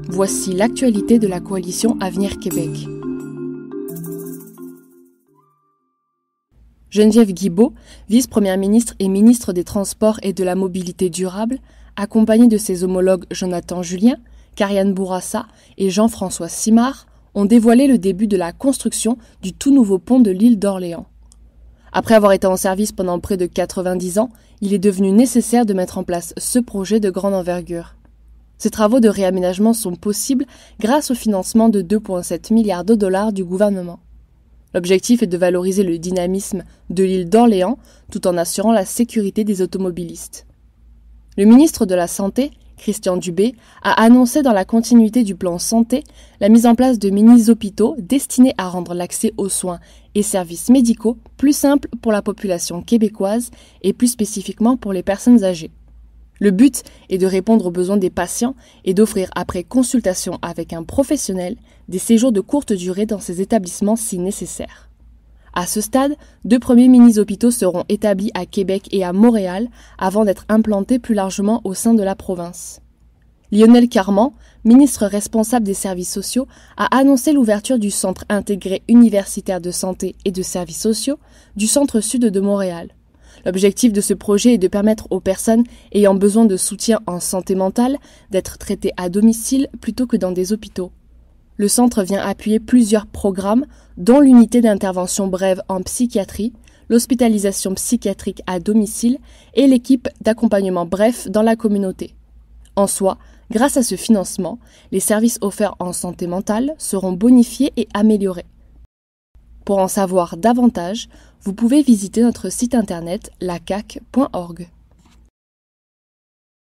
Voici l'actualité de la coalition Avenir Québec. Geneviève Guilbeault, vice-première ministre et ministre des Transports et de la Mobilité durable, accompagnée de ses homologues Jonathan Julien, Karianne Bourassa et Jean-François Simard, ont dévoilé le début de la construction du tout nouveau pont de l'île d'Orléans. Après avoir été en service pendant près de 90 ans, il est devenu nécessaire de mettre en place ce projet de grande envergure. Ces travaux de réaménagement sont possibles grâce au financement de 2,7 milliards de dollars du gouvernement. L'objectif est de valoriser le dynamisme de l'île d'Orléans tout en assurant la sécurité des automobilistes. Le ministre de la Santé, Christian Dubé, a annoncé dans la continuité du plan santé la mise en place de mini-hôpitaux destinés à rendre l'accès aux soins et services médicaux plus simple pour la population québécoise et plus spécifiquement pour les personnes âgées. Le but est de répondre aux besoins des patients et d'offrir après consultation avec un professionnel des séjours de courte durée dans ces établissements si nécessaire. À ce stade, 2 premiers mini-hôpitaux seront établis à Québec et à Montréal avant d'être implantés plus largement au sein de la province. Lionel Carman, ministre responsable des services sociaux, a annoncé l'ouverture du Centre intégré universitaire de santé et de services sociaux du Centre-Sud de Montréal. L'objectif de ce projet est de permettre aux personnes ayant besoin de soutien en santé mentale d'être traitées à domicile plutôt que dans des hôpitaux. Le centre vient appuyer plusieurs programmes, dont l'unité d'intervention brève en psychiatrie, l'hospitalisation psychiatrique à domicile et l'équipe d'accompagnement bref dans la communauté. En soi, grâce à ce financement, les services offerts en santé mentale seront bonifiés et améliorés. Pour en savoir davantage, vous pouvez visiter notre site internet lacac.org.